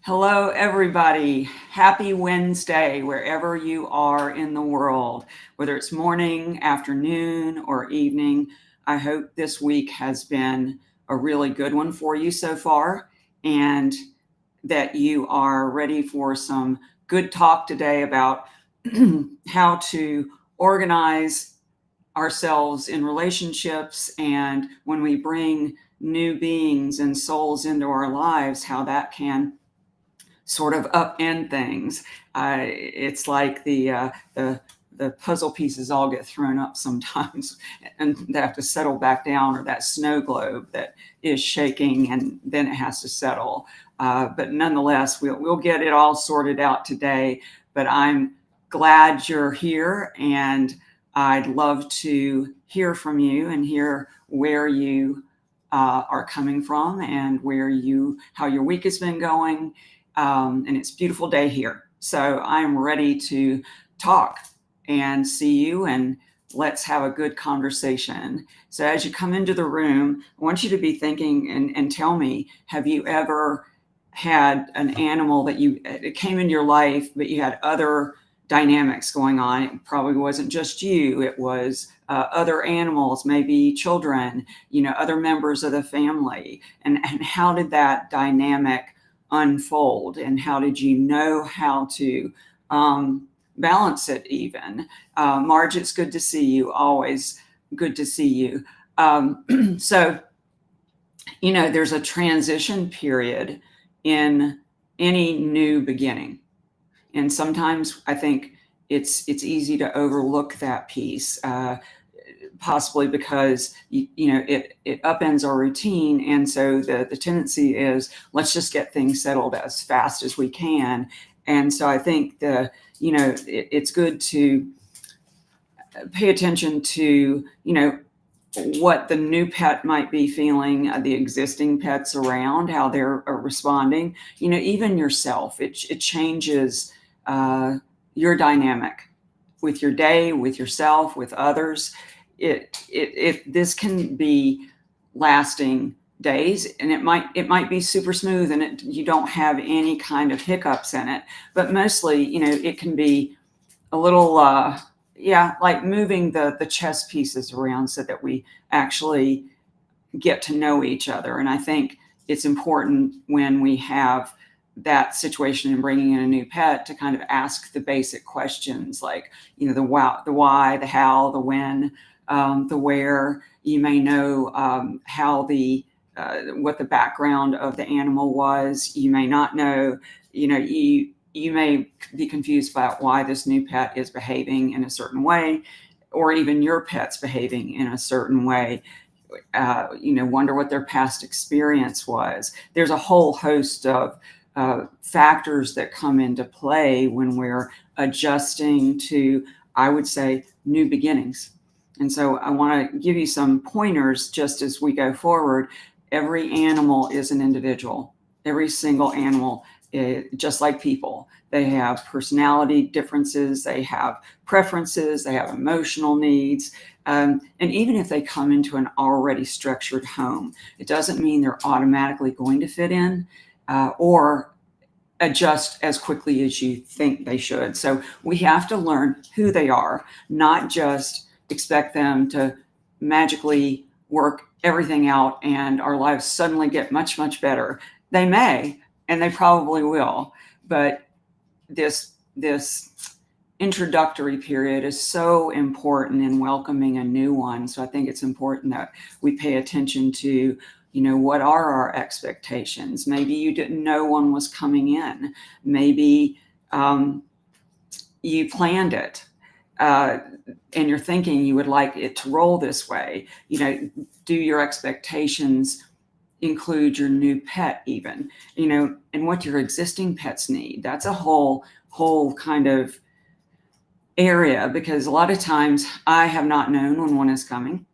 Hello, everybody. Happy Wednesday, wherever you are in the world, whether it's morning, afternoon, or evening. I hope this week has been a really good one for you so far, and that you are ready for some good talk today about how to organize ourselves in relationships, and when we bring new beings and souls into our lives, how that can sort of upend things. It's like the puzzle pieces all get thrown up sometimes, and they have to settle back down, or that snow globe that is shaking, and then it has to settle. But nonetheless, we'll get it all sorted out today. But I'm glad you're here, and I'd love to hear from you and hear where you are coming from and how your week has been going. And it's a beautiful day here. So I'm ready to talk and see you, and let's have a good conversation. So as you come into the room, I want you to be thinking and tell me, have you ever had an animal that it came into your life, but you had other dynamics going on? It probably wasn't just you. It was other animals, maybe children, other members of the family. And how did that dynamic unfold, and how did you know how to balance it even? Marge, it's good to see you. Always good to see you. So, there's a transition period in any new beginning. And sometimes I think it's easy to overlook that piece, possibly because it upends our routine, and so the tendency is, let's just get things settled as fast as we can. And so I think it's good to pay attention to what the new pet might be feeling, the existing pets around, how they're responding. Even yourself, it changes your dynamic with your day, with yourself, with others. This can be lasting days, and it might be super smooth, and you don't have any kind of hiccups in it. But mostly, it can be a little, like moving the chess pieces around so that we actually get to know each other. And I think it's important when we have that situation and bringing in a new pet to kind of ask the basic questions, like, the why, the how, the when, the where. You may know how what the background of the animal was. You may not know. You may be confused about why this new pet is behaving in a certain way, or even your pet's behaving in a certain way. Wonder what their past experience was. There's a whole host of factors that come into play when we're adjusting to, I would say, new beginnings. And so I want to give you some pointers just as we go forward. Every animal is an individual. Every single animal, just like people, they have personality differences, they have preferences, they have emotional needs. And even if they come into an already structured home, it doesn't mean they're automatically going to fit in or adjust as quickly as you think they should. So we have to learn who they are, not just expect them to magically work everything out and our lives suddenly get much, much better. They may, and they probably will, but this introductory period is so important in welcoming a new one. So I think it's important that we pay attention to, what are our expectations? Maybe you didn't know one was coming in. Maybe you planned it, and you're thinking you would like it to roll this way. Do your expectations include your new pet even, and what your existing pets need? That's a whole kind of area, because a lot of times I have not known when one is coming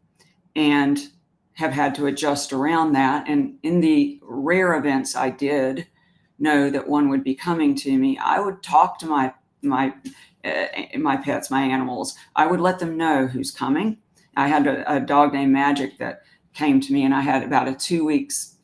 and have had to adjust around that. And in the rare events I did know that one would be coming to me, I would talk to my pets, my animals. I would let them know who's coming. I had a dog named Magic that came to me, and I had about a 2 weeks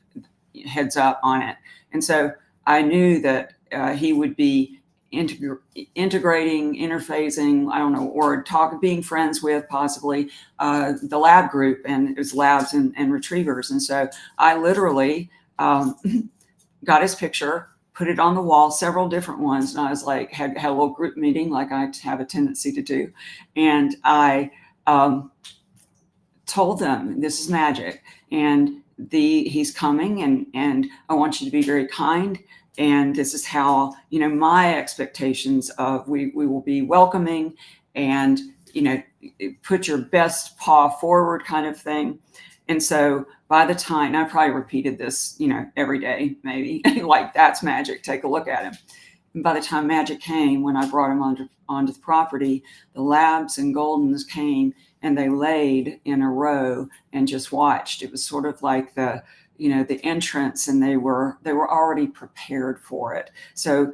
heads up on it. And so I knew that he would be integrating, interphasing, I don't know, or being friends with possibly the lab group, and it was labs and retrievers. And so I literally got his picture, put it on the wall, several different ones. And I was like, had a little group meeting like I have a tendency to do. And I told them, this is magic. And he's coming, and I want you to be very kind. And this is how, my expectations of we will be welcoming and, put your best paw forward kind of thing. And so by the time, I probably repeated this, every day, maybe like, that's magic. Take a look at him. And by the time magic came, when I brought him onto the property, the labs and Goldens came and they laid in a row and just watched. It was sort of like the entrance, and they were already prepared for it. So,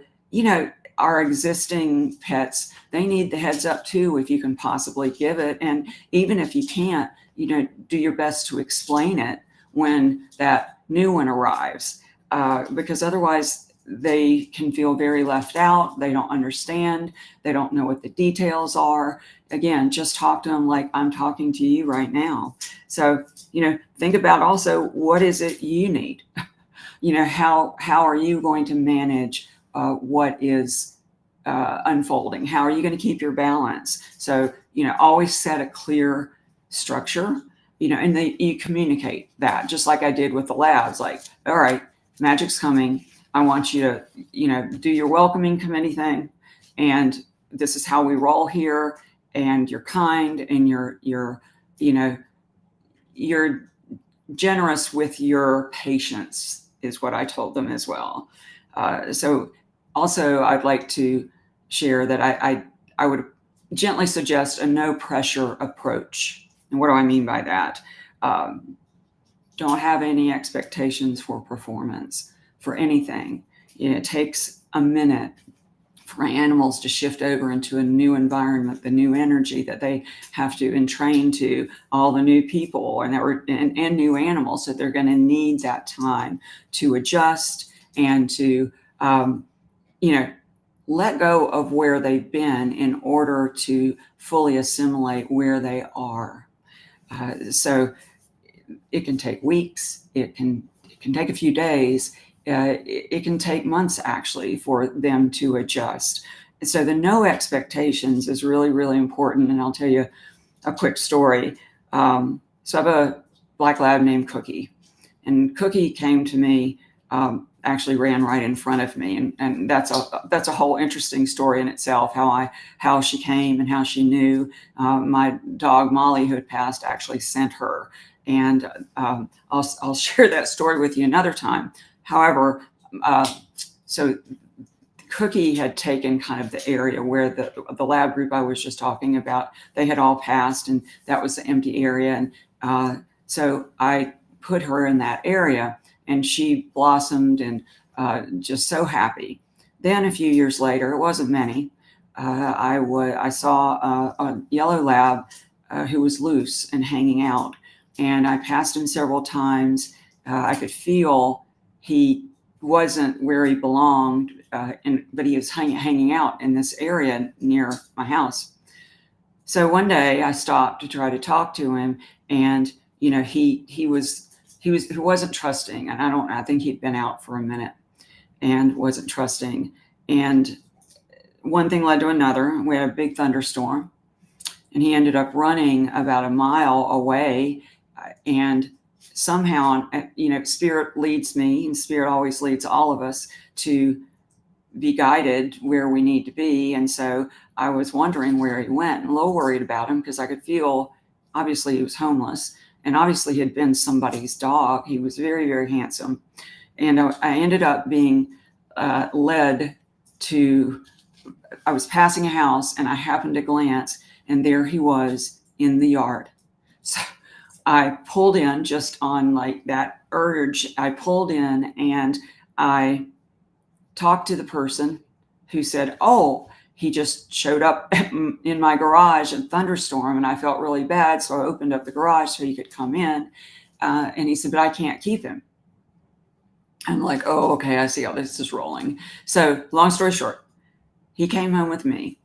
our existing pets, they need the heads up too, if you can possibly give it. And even if you can't, do your best to explain it when that new one arrives, because otherwise they can feel very left out. They don't understand. They don't know what the details are. Again, just talk to them like I'm talking to you right now. So, think about also, what is it you need? How are you going to manage what is unfolding? How are you going to keep your balance? So, always set a clear structure, and you communicate that, just like I did with the labs. Like, all right, magic's coming. I want you to, do your welcoming committee thing. And this is how we roll here. And you're kind, and you're generous with your patience, is what I told them as well. So also, I'd like to share that I would gently suggest a no pressure approach. And what do I mean by that? Don't have any expectations for performance for anything. It takes a minute for animals to shift over into a new environment, the new energy that they have to entrain to, all the new people and new animals. So they're going to need that time to adjust and to, let go of where they've been in order to fully assimilate where they are. So it can take weeks. It can take a few days. It can take months, actually, for them to adjust. And so the no expectations is really, really important. And I'll tell you a quick story. So I have a black lab named Cookie. And Cookie came to me, actually ran right in front of me. And that's a whole interesting story in itself, how she came and how she knew. My dog, Molly, who had passed, actually sent her. And I'll share that story with you another time. However, so Cookie had taken kind of the area where the lab group I was just talking about, they had all passed, and that was the empty area. And so I put her in that area, and she blossomed and just so happy. Then a few years later, it wasn't many, I saw a yellow lab who was loose and hanging out. And I passed him several times. I could feel he wasn't where he belonged, but he was hanging out in this area near my house. So one day I stopped to try to talk to him, and he wasn't trusting, and I think he'd been out for a minute and wasn't trusting. And one thing led to another. We had a big thunderstorm, and he ended up running about a mile away, and somehow, Spirit leads me, and Spirit always leads all of us to be guided where we need to be. And so I was wondering where he went, and a little worried about him, because I could feel, obviously he was homeless, and obviously he had been somebody's dog. He was very, very handsome. And I ended up being led to, I was passing a house, and I happened to glance, and there he was in the yard. So I pulled in, just on like that urge. I pulled in, and I talked to the person who said, oh, he just showed up in my garage in thunderstorm, and I felt really bad. So I opened up the garage so he could come in. And he said, but I can't keep him. I'm like, oh, okay, I see how this is rolling. So long story short, he came home with me,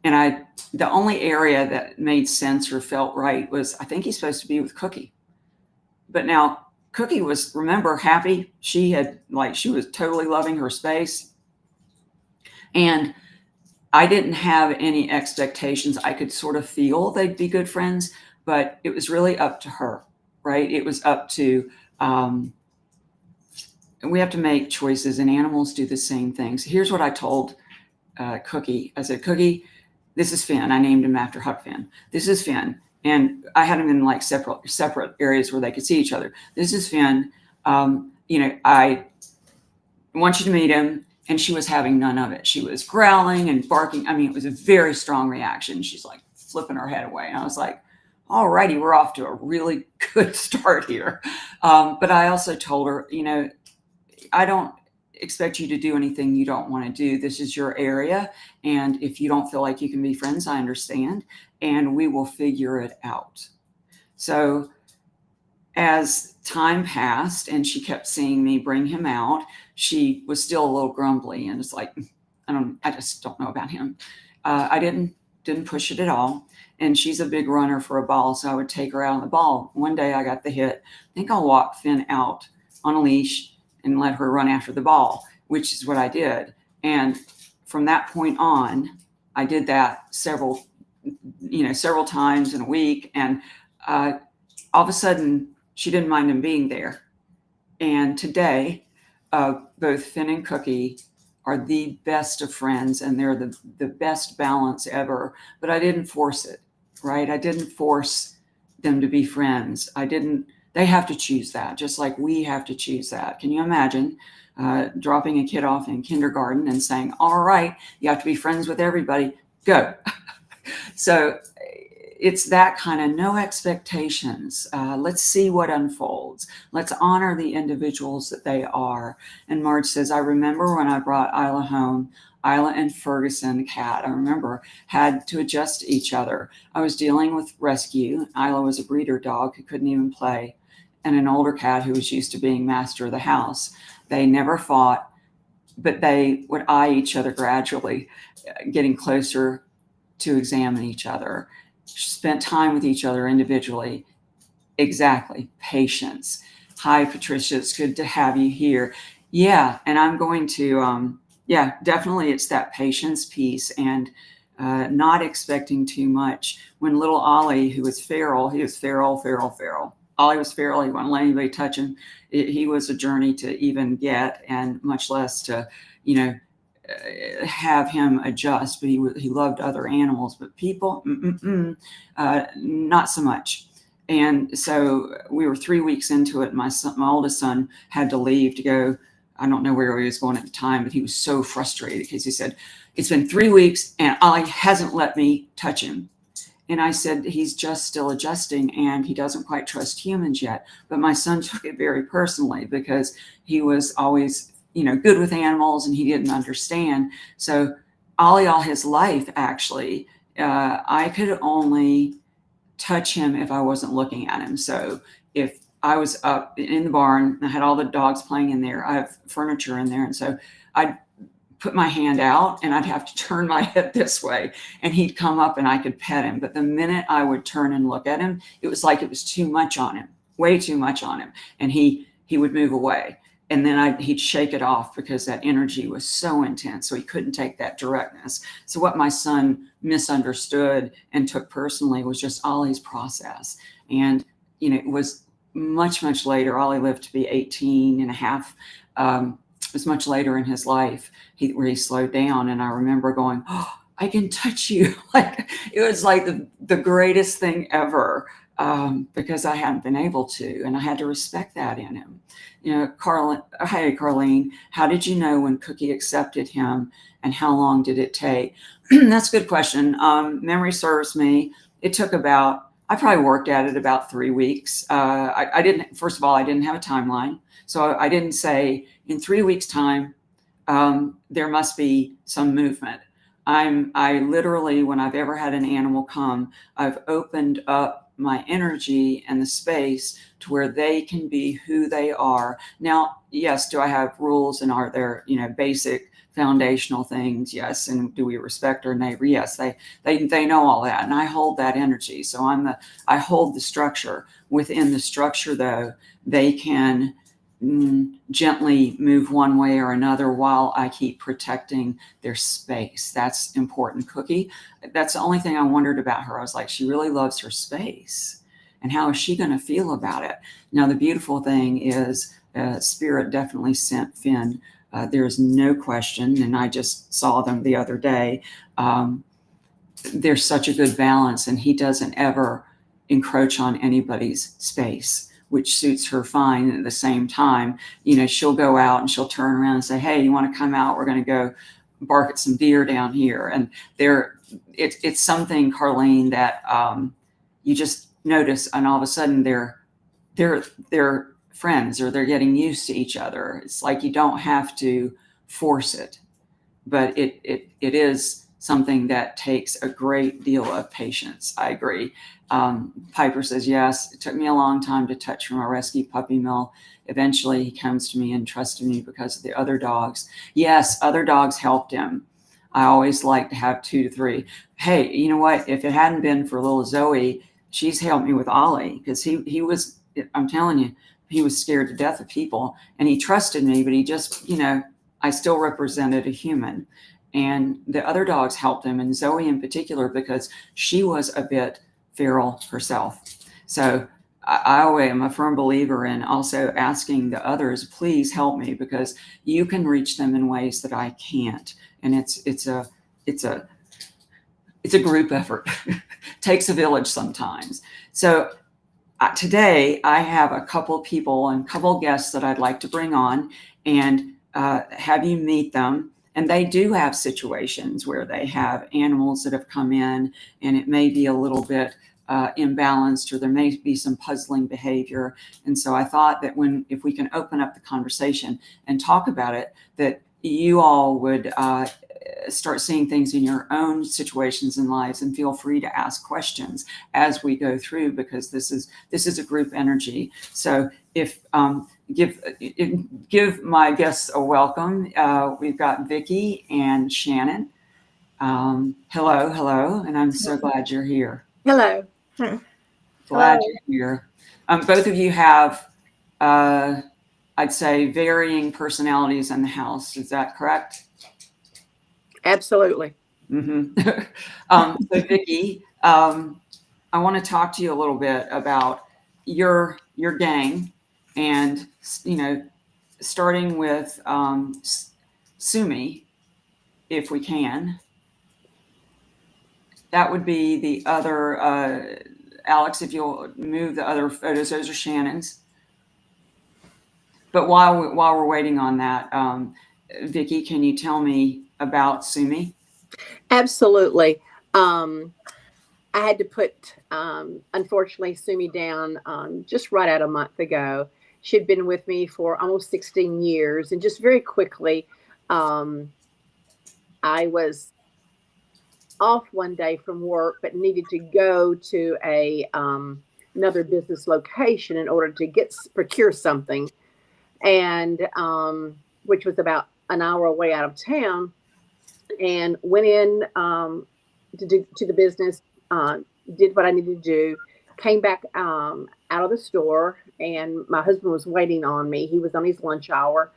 and the only area that made sense or felt right was, I think he's supposed to be with Cookie. But now Cookie was, remember, happy. She was totally loving her space. And I didn't have any expectations. I could sort of feel they'd be good friends, but it was really up to her, right? It was up to, we have to make choices, and animals do the same things. Here's what I told Cookie. I said, Cookie, this is Finn. I named him after Huck Finn. This is Finn. And I had him in like separate areas where they could see each other. This is Finn. I want you to meet him. And she was having none of it. She was growling and barking. I mean, it was a very strong reaction. She's like flipping her head away. And I was like, all righty, we're off to a really good start here. But I also told her, I don't expect you to do anything you don't want to do. This is your area. And if you don't feel like you can be friends, I understand. And we will figure it out. So as time passed and she kept seeing me bring him out, she was still a little grumbly and it's like, I just don't know about him. I didn't push it at all. And she's a big runner for a ball, so I would take her out on the ball. One day I got the hit. I think I'll walk Finn out on a leash and let her run after the ball, which is what I did. And from that point on, I did that several times in a week. And all of a sudden, she didn't mind him being there. And today, both Finn and Cookie are the best of friends, and they're the best balance ever. But I didn't force it, right? I didn't force them to be friends. They have to choose that, just like we have to choose that. Can you imagine dropping a kid off in kindergarten and saying, all right, you have to be friends with everybody, go. So it's that kind of no expectations. Let's see what unfolds. Let's honor the individuals that they are. And Marge says, I remember when I brought Isla home, Isla and Ferguson, the cat, I remember, had to adjust to each other. I was dealing with rescue. Isla was a breeder dog who couldn't even play, and an older cat who was used to being master of the house. They never fought, but they would eye each other gradually, getting closer to examine each other. Spent time with each other individually. Exactly. Patience. Hi, Patricia. It's good to have you here. Yeah. And I'm going to, definitely it's that patience piece and not expecting too much. When little Ollie, who was feral, he was feral. Ollie was feral. He wouldn't let anybody touch him. He was a journey to even get, and much less to, have him adjust. But he loved other animals, but people, not so much. And so we were 3 weeks into it. My oldest son had to leave to go. I don't know where he was going at the time, but he was so frustrated because he said, it's been 3 weeks and Ollie hasn't let me touch him. And I said, he's just still adjusting and he doesn't quite trust humans yet. But my son took it very personally because he was always, good with animals and he didn't understand. So Ollie, all his life, actually, I could only touch him if I wasn't looking at him. So if I was up in the barn, I had all the dogs playing in there. I have furniture in there. And so I'd put my hand out and I'd have to turn my head this way and he'd come up and I could pet him. But the minute I would turn and look at him, it was like it was too much on him, way too much on him. And he would move away. And then he'd shake it off because that energy was so intense. So he couldn't take that directness. So what my son misunderstood and took personally was just Ollie's process. And, it was much, much later. Ollie lived to be 18 and a half. It was much later in his life where he slowed down. And I remember going, oh, I can touch you. Like it was like the greatest thing ever. Because I hadn't been able to, and I had to respect that in him. Hey, Carlene, how did you know when Cookie accepted him and how long did it take? That's a good question. Memory serves me. It took I probably worked at it about 3 weeks. First of all, I didn't have a timeline. So I didn't say in 3 weeks time, there must be some movement. I literally, when I've ever had an animal come, I've opened up my energy and the space to where they can be who they are. Now, yes, do I have rules, and are there, basic foundational things? Yes. And do we respect our neighbor? Yes. They know all that. And I hold that energy. So I hold the structure. Within the structure, though, they can gently move one way or another while I keep protecting their space. That's important. Cookie, that's the only thing I wondered about her. I was like, she really loves her space. And how is she going to feel about it? Now, the beautiful thing is, Spirit definitely sent Finn. There's no question, and I just saw them the other day. There's such a good balance, and he doesn't ever encroach on anybody's space, which suits her fine. And at the same time, she'll go out and she'll turn around and say, hey, you want to come out? We're going to go bark at some deer down here. And it's something, Carlene, that you just notice, and all of a sudden they're friends, or they're getting used to each other. It's like you don't have to force it, but it is something that takes a great deal of patience. I agree. Piper says, yes, it took me a long time to touch from a rescue puppy mill. Eventually he comes to me and trusted me because of the other dogs. Yes, other dogs helped him. I always like to have 2 to 3. Hey, you know what? If it hadn't been for little Zoe, she's helped me with Ollie, because he was, I'm telling you, he was scared to death of people, and he trusted me, but he just, I still represented a human. And the other dogs helped him, and Zoe in particular, because she was a bit feral herself. So I always am a firm believer in also asking the others, please help me, because you can reach them in ways that I can't. And it's a group effort. Takes a village sometimes. So today I have a couple people and couple guests that I'd like to bring on and have you meet them. And they do have situations where they have animals that have come in, and it may be a little bit imbalanced, or there may be some puzzling behavior. And so I thought that if we can open up the conversation and talk about it, that you all would start seeing things in your own situations and lives, and feel free to ask questions as we go through, because this is a group energy. So if give my guests a welcome. We've got Vicki and Shannon. Hello, and I'm so glad you're here. Hello. Glad you're here. Both of you have, I'd say, varying personalities in the house. Is that correct? Absolutely. Mm-hmm. So Vicki, I want to talk to you a little bit about your gang, and starting with Sumi, if we can. That would be the other, Alex, if you'll move the other photos, those are Shannon's. But while we're waiting on that, Vicki, can you tell me about Sumi? Absolutely. I had to put, unfortunately, Sumi down just right out a month ago. She'd been with me for almost 16 years. And just very quickly, I was off one day from work, but needed to go to another business location in order to procure something, and which was about an hour away out of town. And went in to the business, did what I needed to do, came back out of the store, and my husband was waiting on me. He was on his lunch hour,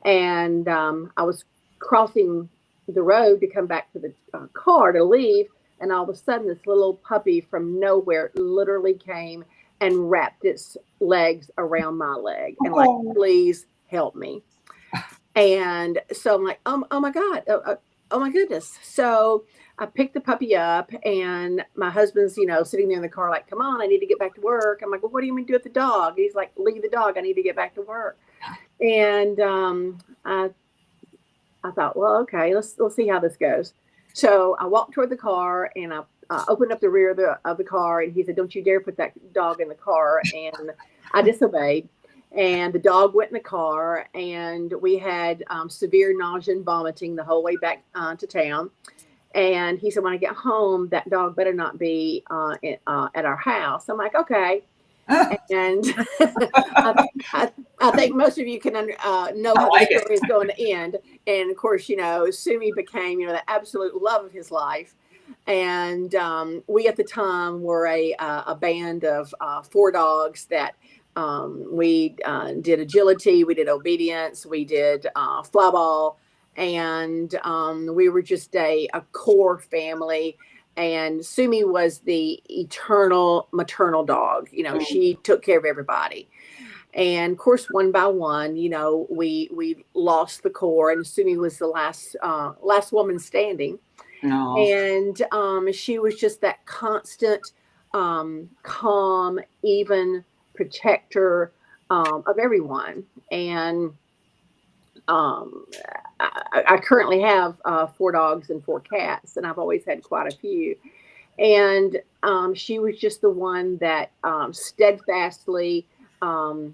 and I was crossing the road to come back to the car to leave, and all of a sudden this little puppy from nowhere literally came and wrapped its legs around my leg and like, please help me. And so I'm like, oh my God, oh my goodness. So I picked the puppy up, and my husband's, sitting there in the car like, come on, I need to get back to work. I'm like, well, what do you mean do with the dog? And he's like, leave the dog. I need to get back to work. And I thought, well, okay, let's see how this goes. So I walked toward the car, and I opened up the rear of the car, and he said, don't you dare put that dog in the car. And I disobeyed. And the dog went in the car, and we had severe nausea and vomiting the whole way back to town. And he said, when I get home, that dog better not be at our house. I'm like, okay. And I think most of you can know how the like it. story is going to end. And of course, Sumi became, the absolute love of his life. And we at the time were a band of 4 dogs that we did agility, we did obedience, we did fly ball, and we were just a core family. And Sumi was the eternal maternal dog. She took care of everybody. And of course, one by one, we lost the core, and Sumi was the last woman standing. No. And she was just that constant, calm, even protector of everyone. And um, I currently have 4 dogs and 4 cats, and I've always had quite a few. And she was just the one that steadfastly, um,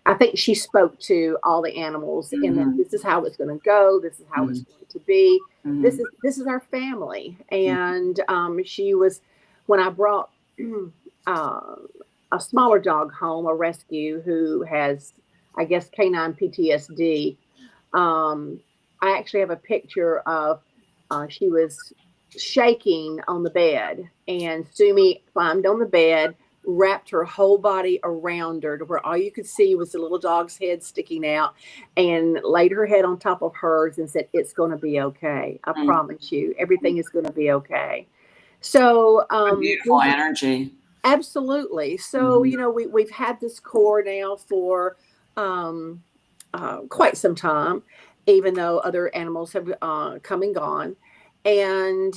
I think she spoke to all the animals in that this is how it's going to go. This is how it's going to be. This is our family. And she was, when I brought a smaller dog home, a rescue who has, I guess, canine PTSD. I actually have a picture of she was shaking on the bed, and Sumi climbed on the bed, wrapped her whole body around her to where all you could see was the little dog's head sticking out, and laid her head on top of hers and said, "It's going to be okay. I promise you, everything is going to be okay." So, beautiful energy. Absolutely. So, we've had this core now for quite some time, even though other animals have come and gone. And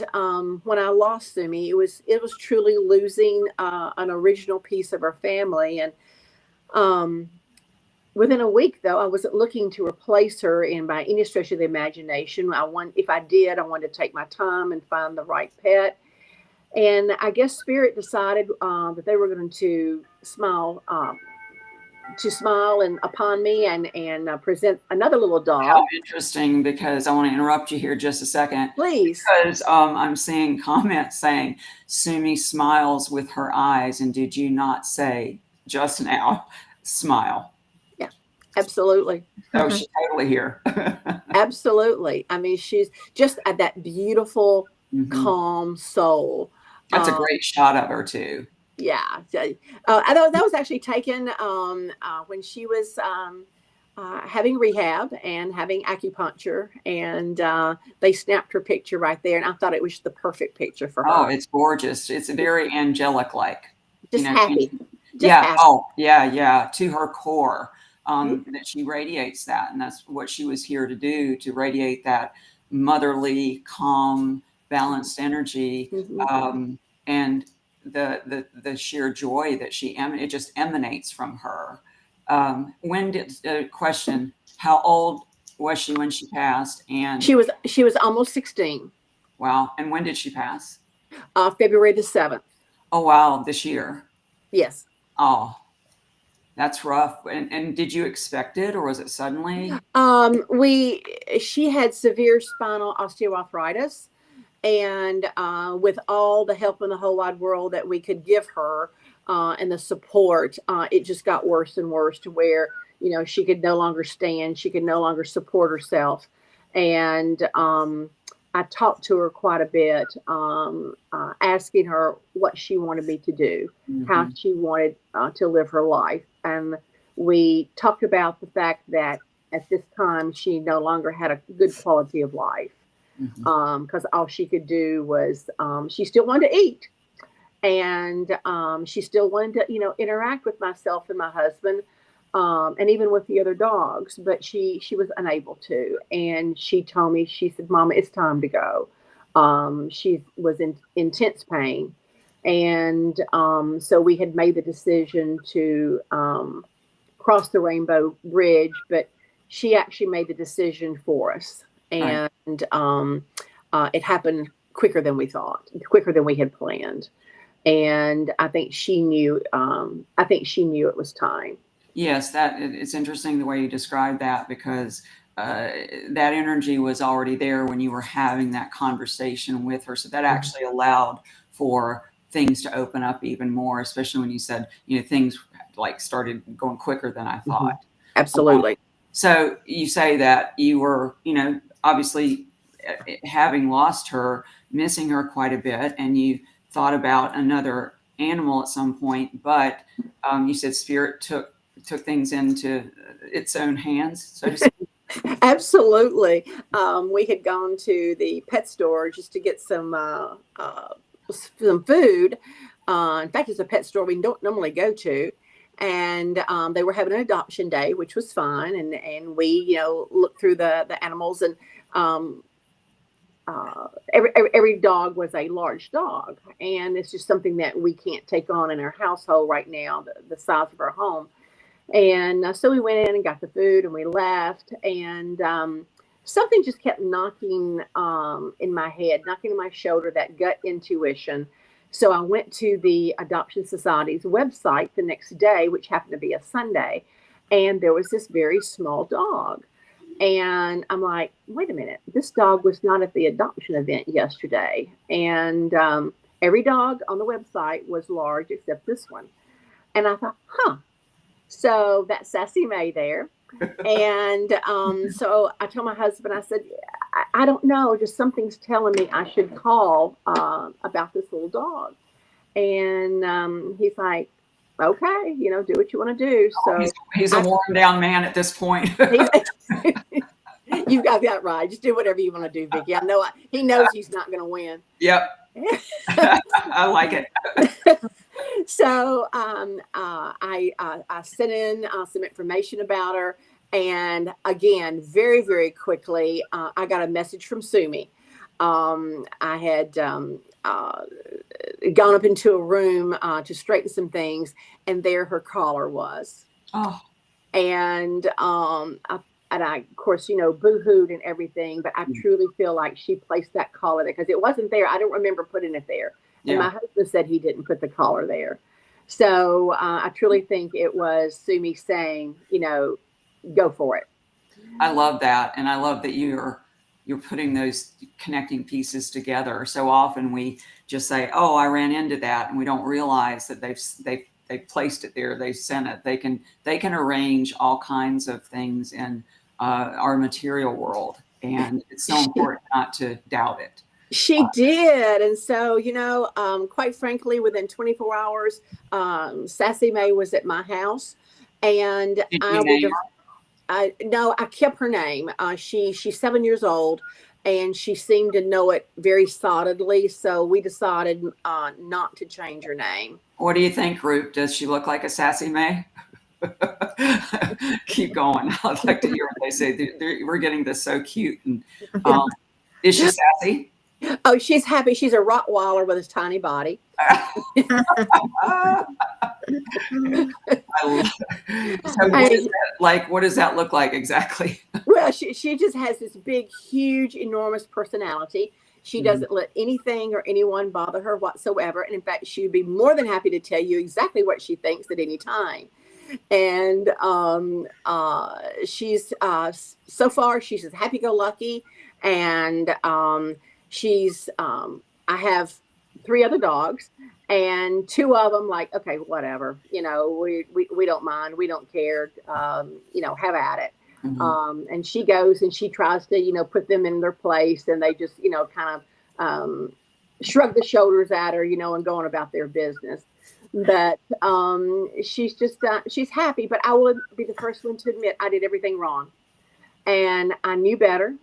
when I lost Sumi, it was truly losing an original piece of our family. And um, within a week, though, I wasn't looking to replace her in by any stretch of the imagination. If I did, I wanted to take my time and find the right pet. And I guess Spirit decided that they were going to smile and upon me and present another little How dog. interesting, because I want to interrupt you here just a second. Please. Because I'm seeing comments saying Sumi smiles with her eyes, and did you not say just now, smile? Yeah, absolutely. So she's totally here. Absolutely. I mean, she's just that beautiful, calm soul. That's a great shot of her too. Yeah. That was actually taken when she was having rehab and having acupuncture, and they snapped her picture right there. And I thought it was the perfect picture for her. Oh, it's gorgeous. It's very angelic like. Just happy. Yeah. Happy. Oh, yeah. To her core, that she radiates that. And that's what she was here to do, to radiate that motherly, calm, balanced energy. And the sheer joy that it just emanates from her. Question, how old was she when she passed? And she was almost 16. Wow. And when did she pass? February the 7th. Oh, wow. This year. Yes. Oh, that's rough. And did you expect it, or was it suddenly? She had severe spinal osteoarthritis, and with all the help in the whole wide world that we could give her and the support, it just got worse and worse to where she could no longer stand, she could no longer support herself. And I talked to her quite a bit, asking her what she wanted me to do, how she wanted to live her life. And we talked about the fact that at this time she no longer had a good quality of life, because all she could do was she still wanted to eat, and she still wanted to interact with myself and my husband, and even with the other dogs, but she was unable to. And she told me, she said, "Mama, it's time to go." She was in intense pain, and so we had made the decision to cross the Rainbow Bridge, but she actually made the decision for us. And it happened quicker than we thought, quicker than we had planned. And I think she knew. I think she knew it was time. Yes, it's interesting the way you described that, because that energy was already there when you were having that conversation with her. So that actually allowed for things to open up even more, especially when you said, things like started going quicker than I thought. Absolutely. So you say that you were, obviously having lost her, missing her quite a bit, and you thought about another animal at some point, but you said spirit took things into its own hands, so to speak. Absolutely. We had gone to the pet store just to get some food. In fact, it's a pet store we don't normally go to. And they were having an adoption day, which was fun. And we, looked through the animals, and every dog was a large dog. And it's just something that we can't take on in our household right now, the size of our home. And so we went in and got the food, and we left. And something just kept knocking in my head, knocking in my shoulder, that gut intuition. So I went to the Adoption Society's website the next day, which happened to be a Sunday. And there was this very small dog. And I'm like, wait a minute, this dog was not at the adoption event yesterday. And every dog on the website was large except this one. And I thought, so that's Sassy May there. And so I told my husband, I said, I don't know, just something's telling me I should call about this little dog. And he's like, okay, do what you want to do. So he's a worn down man at this point. You've got that right. Just do whatever you want to do, Vicki. I know he knows he's not going to win. Yep. I like it. So I sent in some information about her. And again, very, very quickly, I got a message from Sumi. I had gone up into a room to straighten some things, and there her collar was. Oh. And I, of course, boo-hooed and everything, but I truly feel like she placed that collar there because it wasn't there. I don't remember putting it there. And my husband said he didn't put the collar there. So I truly think it was Sumi saying, go for it. I love that. And I love that you're putting those connecting pieces together. So often we just say, oh, I ran into that. And we don't realize that they've placed it there. They sent it. They can arrange all kinds of things in our material world. And it's so important not to doubt it. She did. And so, quite frankly, within 24 hours, Sassy May was at my house. And I kept her name. She's 7 years old, and she seemed to know it very solidly. So we decided not to change her name. What do you think, Ruth? Does she look like a Sassy May? Keep going. I'd like to hear what they say. We're getting this so cute. And is she sassy? Oh, she's happy. She's a Rottweiler with a tiny body. What does that look like exactly? Well, she just has this big, huge, enormous personality. She doesn't let anything or anyone bother her whatsoever. And in fact, she would be more than happy to tell you exactly what she thinks at any time. And she's so far, she's as happy-go-lucky. And I have 3 other dogs, and 2 of them like, okay, whatever, we don't mind, we don't care, have at it. And she goes and she tries to, put them in their place, and they just, kind of shrug the shoulders at her, and going about their business. But she's just, she's happy. But I would be the first one to admit I did everything wrong, and I knew better.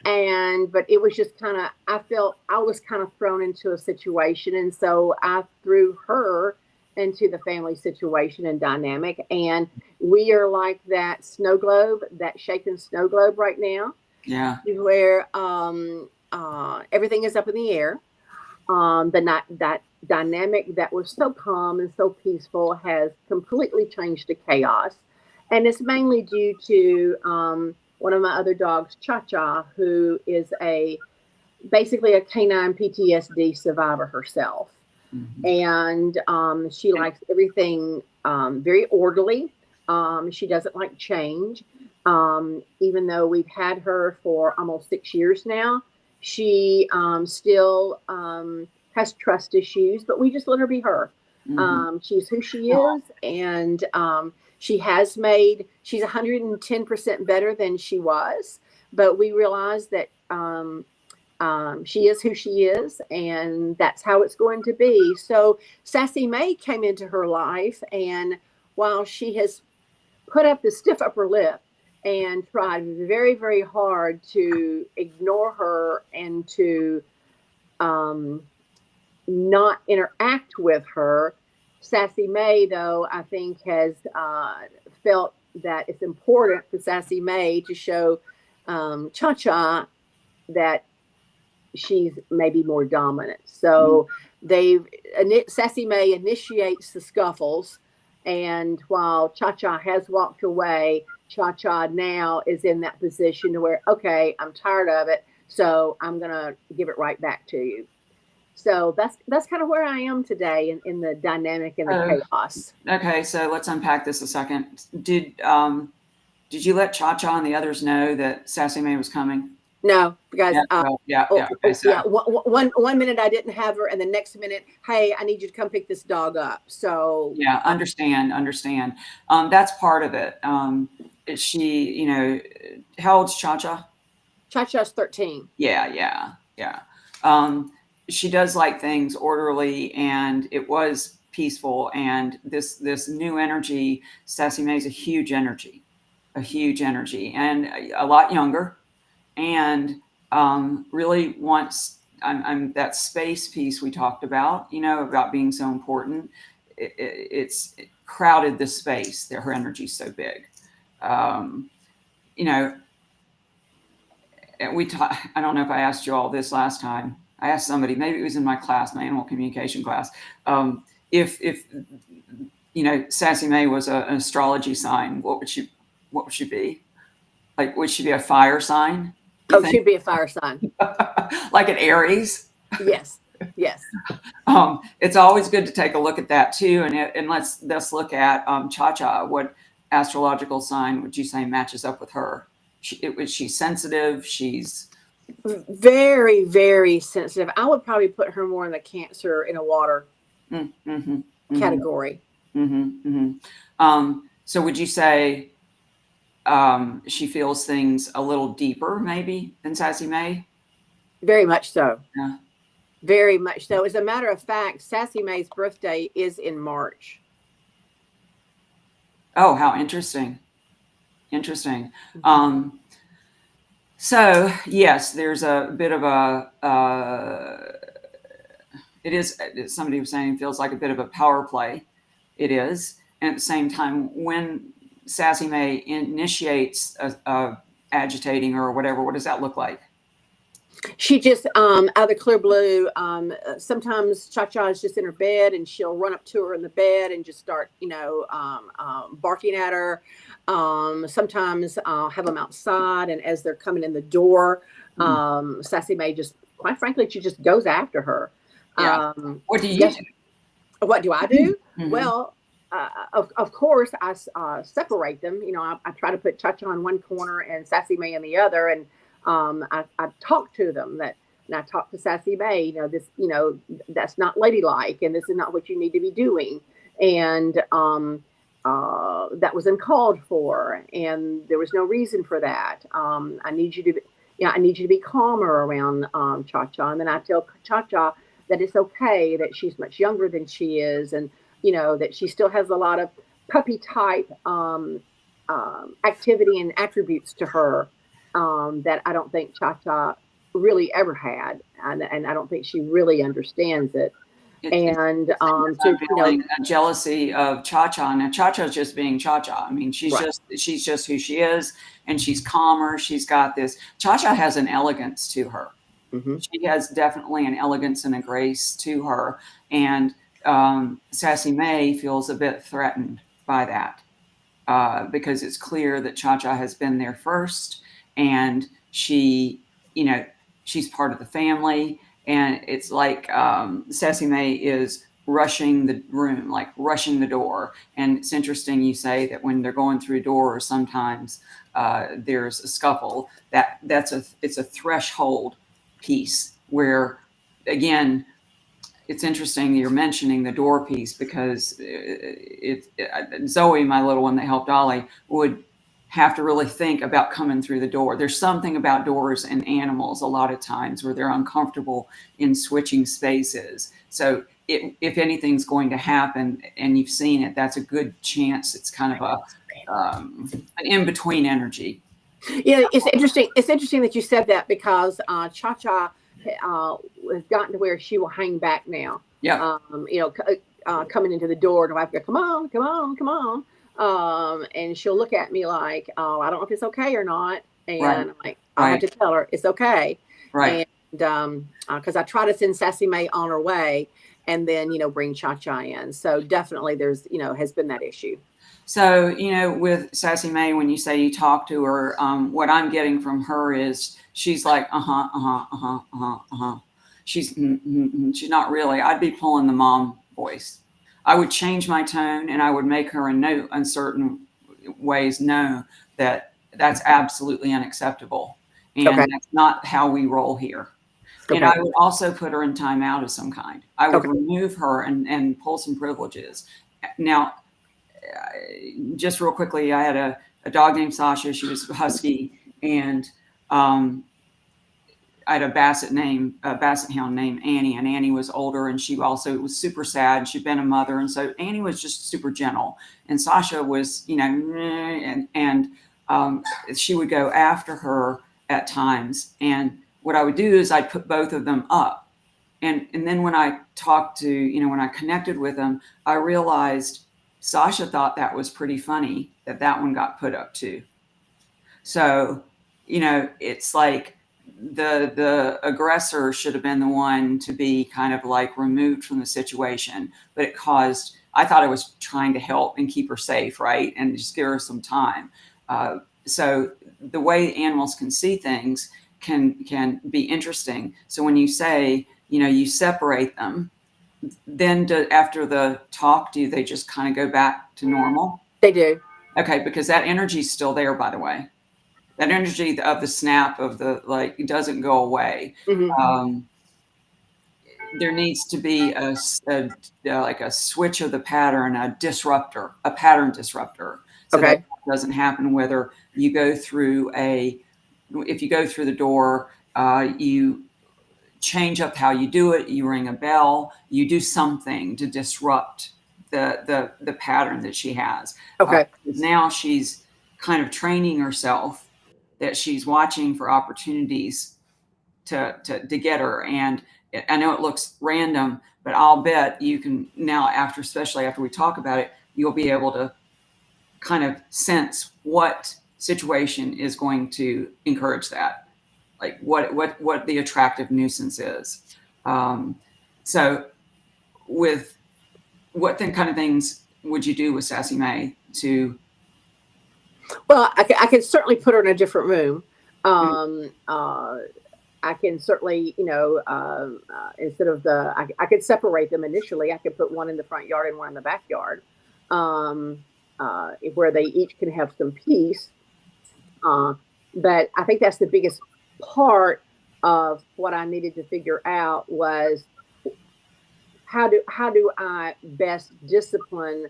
But it was just kind of, I felt I was kind of thrown into a situation. And so I threw her into the family situation and dynamic. And we are like that snow globe, that shaken snow globe right now. Yeah. Where everything is up in the air. That dynamic that was so calm and so peaceful has completely changed to chaos. And it's mainly due to one of my other dogs, Cha-Cha, who is basically a canine PTSD survivor herself. And she likes everything very orderly. She doesn't like change. Even though we've had her for almost 6 years now, she still has trust issues, but we just let her be her. Mm-hmm. She's who she is, and she's 110% better than she was. But we realize that she is who she is, and that's how it's going to be. So Sassy May came into her life, and while she has put up the stiff upper lip and tried very, very hard to ignore her and to not interact with her, Sassy May, though, I think has felt that it's important for Sassy May to show Cha Cha that she's maybe more dominant. So Sassy May initiates the scuffles, and while Cha Cha has walked away, Cha Cha now is in that position to where, okay, I'm tired of it, so I'm gonna give it right back to you. So that's kind of where I am today in the dynamic and the chaos. Okay, so let's unpack this a second. Did you let Cha Cha and the others know that Sassy May was coming? No, because Yeah. Okay, so yeah, one minute I didn't have her, and the next minute, hey, I need you to come pick this dog up. So yeah, understand. That's part of it. She, how old's Cha Cha? Cha Cha's 13. Yeah. She does like things orderly, and it was peaceful. And this new energy, Sassy May's a huge energy, and a lot younger, and really wants. I'm that space piece we talked about, about being so important. It's crowded the space. Her energy's so big. Um, you know, I don't know if I asked you all this last time. I asked somebody, maybe it was in my class, my animal communication class, if Sassy May was an astrology sign, what would she be? Like, would she be a fire sign? Oh, she'd be a fire sign. Like an Aries? Yes. It's always good to take a look at that too, and let's look at Cha Cha. What astrological sign would you say matches up with her? She's sensitive. She's very, very sensitive. I would probably put her more in the Cancer in a water category. So would you say she feels things a little deeper, maybe, than Sassy May? Very much so. Yeah. Very much so. As a matter of fact, Sassy May's birthday is in March. Oh, how interesting. So yes, there's a bit of it is, somebody was saying, feels like a bit of a power play. It is. And at the same time, when Sassy May initiates a agitating or whatever, what does that look like? She just out of the clear blue, sometimes Cha Cha is just in her bed and she'll run up to her in the bed and just start barking at her. Sometimes I'll have them outside, and as they're coming in the door, Sassy May just, quite frankly, she just goes after her. Yeah. What do you do? What do I do? Well, of course I separate them. I try to put Cha Cha in one corner and Sassy May in the other, and I talk to them and I talk to Sassy May, that's not ladylike, and this is not what you need to be doing. And that was uncalled for, and there was no reason for that. I need you to be calmer around Cha Cha. And then I tell Cha Cha that it's okay, that she's much younger than she is, and that she still has a lot of puppy type activity and attributes to her that I don't think Cha Cha really ever had, and I don't think she really understands it. Feeling a jealousy of Cha Cha. Now Cha Cha's just being Cha Cha. I mean, she's just who she is, and she's calmer. She's got this. Cha Cha has an elegance to her. She has definitely an elegance and a grace to her, and Sassy May feels a bit threatened by that because it's clear that Cha Cha has been there first, and she's part of the family. And it's like Sassy May is rushing the room, like rushing the door. And it's interesting you say that when they're going through doors, sometimes there's a scuffle. It's a threshold piece where, again, it's interesting you're mentioning the door piece, because Zoe, my little one that helped Ollie, would have to really think about coming through the door. There's something about doors and animals a lot of times where they're uncomfortable in switching spaces. So if anything's going to happen and you've seen it, that's a good chance it's kind of an in-between energy. Yeah, it's interesting. It's interesting that you said that, because Cha-Cha has gotten to where she will hang back now. Yeah. Coming into the door, and I have to go, come on, come on, come on. And she'll look at me like, oh, I don't know if it's okay or not. And Right. I'm like, I have to tell her it's okay. Right. And because I try to send Sassy May on her way, and then, bring Cha-Cha in. So definitely there's, has been that issue. So, with Sassy May, when you say you talk to her, what I'm getting from her is she's like, she's not really. I'd be pulling the mom voice. I would change my tone, and I would make her in certain ways know that that's absolutely unacceptable. And that's not how we roll here. And I would also put her in timeout of some kind. I would remove her and pull some privileges. Now, just real quickly, I had a dog named Sasha. She was a husky, and I had a basset hound named Annie, and Annie was older, and she also was super sad. She'd been a mother, and so Annie was just super gentle, and Sasha was, and she would go after her at times. And what I would do is I'd put both of them up, and then when I talked to, when I connected with them, I realized Sasha thought that was pretty funny that one got put up too. So, it's like the aggressor should have been the one to be kind of like removed from the situation, but I thought I was trying to help and keep her safe, right? And just give her some time. So the way animals can see things can be interesting. So when you say, you separate them, then after the talk, do they just kind of go back to normal? They do. Okay, because that energy is still there, by the way. That energy of the snap of it doesn't go away. Mm-hmm. There needs to be a switch of the pattern, a pattern disruptor. So that doesn't happen whether you go through if you go through the door, you change up how you do it, you ring a bell, you do something to disrupt the pattern that she has. Now she's kind of training herself that she's watching for opportunities to get her. And I know it looks random, but I'll bet you can now, especially after we talk about it, you'll be able to kind of sense what situation is going to encourage that. Like what the attractive nuisance is. So with what kind of things would you do with Sassy May to? Well, I can certainly put her in a different room. I can certainly, instead of I could separate them initially. I could put one in the front yard and one in the backyard, where they each can have some peace. But I think that's the biggest part of what I needed to figure out was how do I best discipline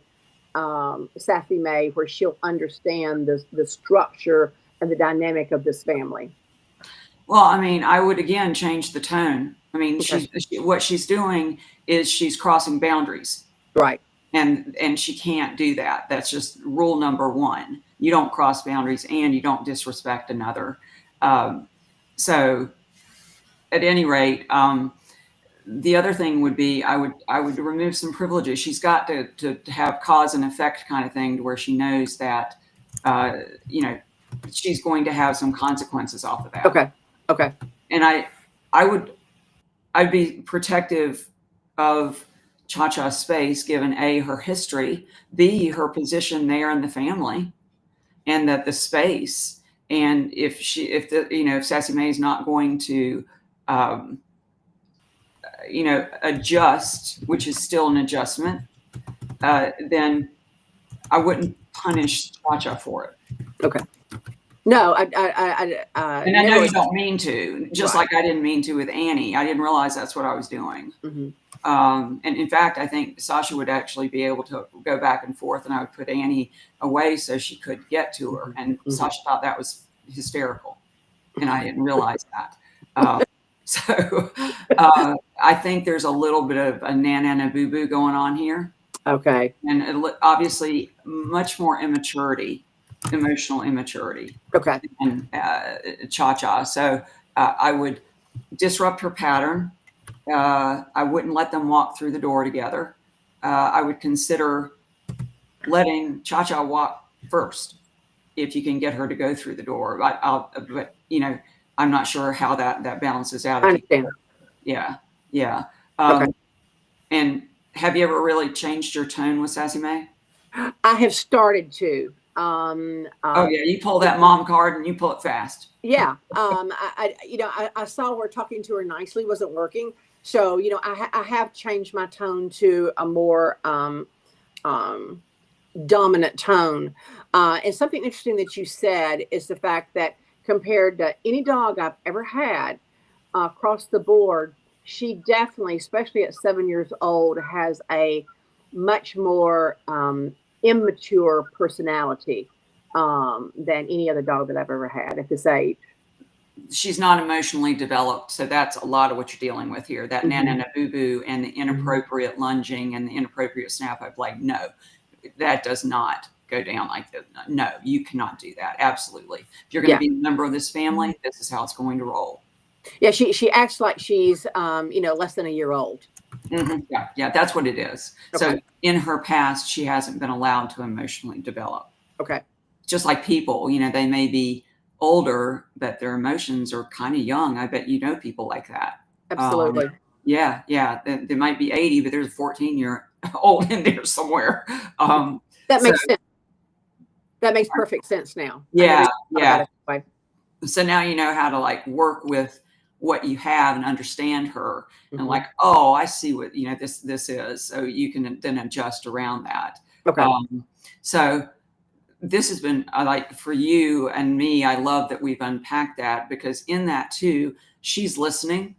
Sassy May where she'll understand the structure and the dynamic of this family. Well, I mean, I would again change the tone. I mean, what she's doing is she's crossing boundaries, right? And she can't do that. That's just rule number one. You don't cross boundaries, and you don't disrespect another. So at any rate, the other thing would be I would remove some privileges. She's got to have cause and effect kind of thing to where she knows that, she's going to have some consequences off of that. Okay. And I'd be protective of Cha-Cha's space, given A, her history, B, her position there in the family, and that the space. And if Sassy May is not going to, adjust, which is still an adjustment, then I wouldn't punish Cha-Cha for it. Okay. No, And I know never. you don't mean to, just Right. like I didn't mean to with Annie. I didn't realize that's what I was doing. Mm-hmm. And in fact, I think Sasha would actually be able to go back and forth, and I would put Annie away so she could get to her. And Mm-hmm. Sasha thought that was hysterical, and I didn't realize that. Uh, so I think there's a little bit of a nana and a boo boo going on here, Okay. and obviously much more immaturity, emotional immaturity, Okay. and Cha Cha. So I would disrupt her pattern. I wouldn't let them walk through the door together. I would consider letting Cha Cha walk first if you can get her to go through the door. But I'm not sure how that balances out. I If you, understand. yeah, yeah. Okay. And have you ever really changed your tone with Sassy May? I have started to. Oh yeah, you pull that mom card and you pull it fast. Yeah. I saw where talking to her nicely wasn't working. So, I have changed my tone to a more um, dominant tone. And something interesting that you said is the fact that compared to any dog I've ever had across the board, she definitely, especially at 7 years old, has a much more immature personality than any other dog that I've ever had at this age. She's not emotionally developed, so that's a lot of what you're dealing with here. That Mm-hmm. nana and a boo boo and the inappropriate lunging and the inappropriate snap. I'm like, no, that does not go down like that. No, you cannot do that. Absolutely. If you're going to Yeah. be a member of this family, this is how it's going to roll. Yeah, she acts like she's less than a year old. Mm-hmm. Yeah, that's what it is. Okay. So in her past, she hasn't been allowed to emotionally develop. Okay. Just like people, they may be older, but their emotions are kind of young. I bet people like that. Absolutely. Yeah. They might be 80, but there's a 14-year-old in there somewhere. That So makes sense. That makes perfect sense now. I never yeah, even thought about it that way. so now you know how to like work with what you have and understand her, and Mm-hmm. like, oh, I see what this is, so you can then adjust around that. Okay. So this has been like for you and me. I love that we've unpacked that, because in that too, she's listening,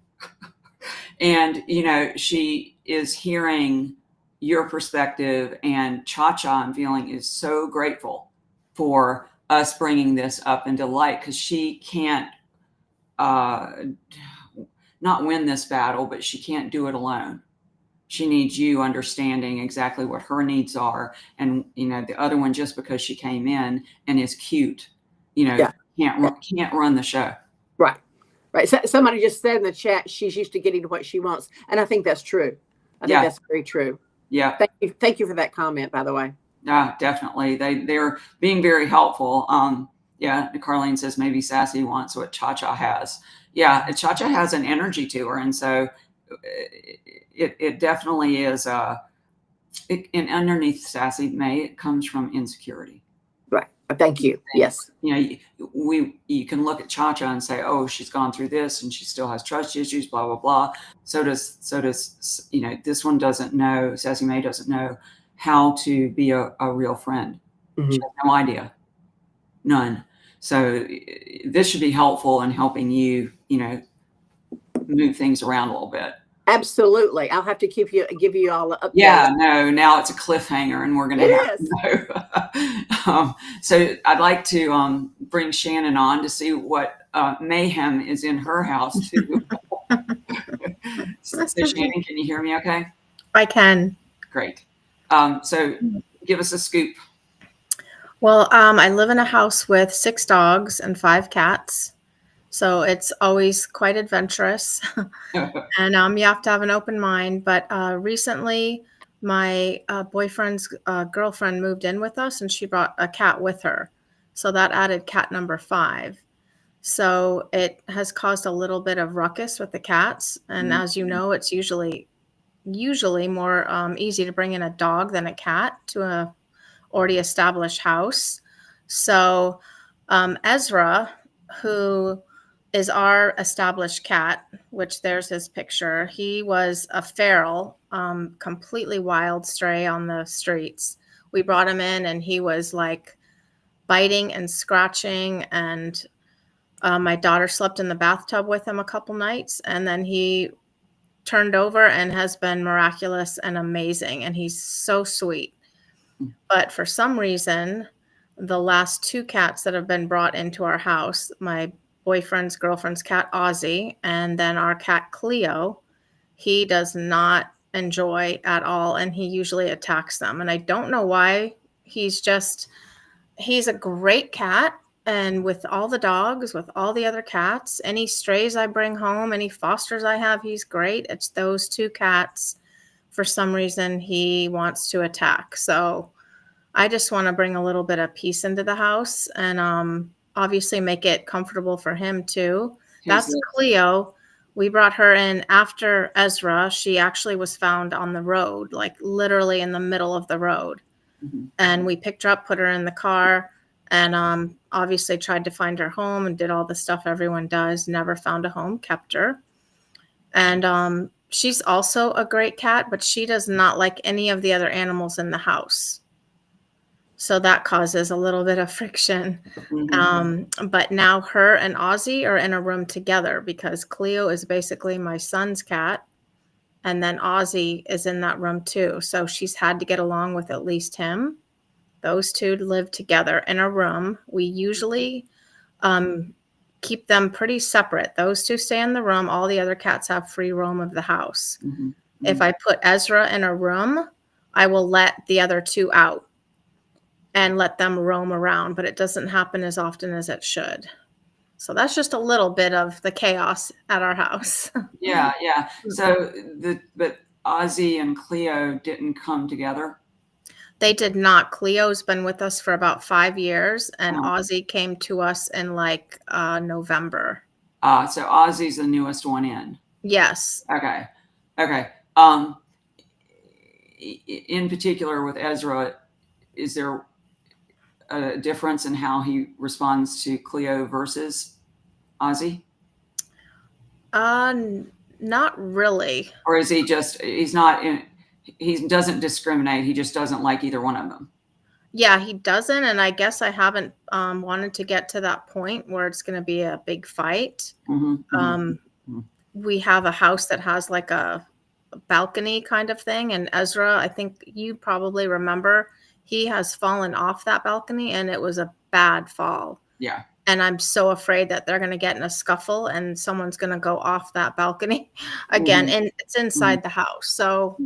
and she is hearing your perspective. And Cha Cha, I'm feeling, is so grateful for us bringing this up into light, because she can't not win this battle, but she can't do it alone. She needs you understanding exactly what her needs are. And the other one, just because she came in and is cute, Yeah. can't run the show. Right. Right. So, somebody just said in the chat she's used to getting what she wants, and I think that's true. I think that's very true. Yeah. Thank you for that comment, by the way. Definitely. They're being very helpful. Yeah, Carlene says maybe Sassy wants what Cha Cha has. Yeah, Cha Cha has an energy to her, and so it definitely is. And underneath Sassy May, it comes from insecurity. Right. Thank you. Yes. You can look at Cha Cha and say, oh, she's gone through this and she still has trust issues, blah blah blah. So does this one doesn't know. Sassy May doesn't know how to be a real friend. Mm-hmm. She has no idea, none. So this should be helpful in helping you, move things around a little bit. Absolutely. I'll have to give you all the updates. Yeah, no, now it's a cliffhanger, and we're going to have to know. So I'd like to bring Shannon on to see what mayhem is in her house too. So Shannon, can you hear me okay? I can. Great. So give us a scoop. Well, I live in a house with 6 dogs and 5 cats. So it's always quite adventurous. And you have to have an open mind. But recently, my boyfriend's girlfriend moved in with us, and she brought a cat with her. So that added cat number 5. So it has caused a little bit of ruckus with the cats. And as you know, it's usually more easy to bring in a dog than a cat to a already established house. So Ezra, who is our established cat, which there's his picture, he was a feral, completely wild stray on the streets. We brought him in, and he was like biting and scratching. And my daughter slept in the bathtub with him a couple nights, and then he turned over and has been miraculous and amazing. And he's so sweet. But for some reason, the last 2 cats that have been brought into our house, my boyfriend's girlfriend's cat, Ozzy, and then our cat, Cleo, he does not enjoy at all. And he usually attacks them. And I don't know why. He's a great cat. And with all the dogs, with all the other cats, any strays I bring home, any fosters I have, he's great. It's those 2 cats, for some reason, he wants to attack. So I just want to bring a little bit of peace into the house and obviously make it comfortable for him too. That's Cleo. We brought her in after Ezra. She actually was found on the road, like literally in the middle of the road. Mm-hmm. And we picked her up, put her in the car, and obviously tried to find her home and did all the stuff everyone does. Never found a home, kept her. And she's also a great cat, but she does not like any of the other animals in the house. So that causes a little bit of friction. Mm-hmm. But now her and Ozzy are in a room together because Cleo is basically my son's cat. And then Ozzy is in that room too. So she's had to get along with at least him. Those 2 live together in a room. We usually keep them pretty separate. Those 2 stay in the room. All the other cats have free roam of the house. Mm-hmm. If I put Ezra in a room, I will let the other 2 out and let them roam around, but it doesn't happen as often as it should. So that's just a little bit of the chaos at our house. Yeah. So but Ozzy and Cleo didn't come together? They did not. Cleo's been with us for about 5 years, and Ozzy came to us in like November. So Ozzy's the newest one in. Yes. Okay. In particular with Ezra, is there a difference in how he responds to Cleo versus Ozzy? Not really. Or is he he doesn't discriminate. He just doesn't like either one of them. Yeah, he doesn't. And I guess I haven't wanted to get to that point where it's going to be a big fight. Mm-hmm. We have a house that has like a balcony kind of thing. And Ezra, I think you probably remember, he has fallen off that balcony and it was a bad fall. Yeah. And I'm so afraid that they're going to get in a scuffle and someone's going to go off that balcony again. Mm-hmm. And it's inside the house. So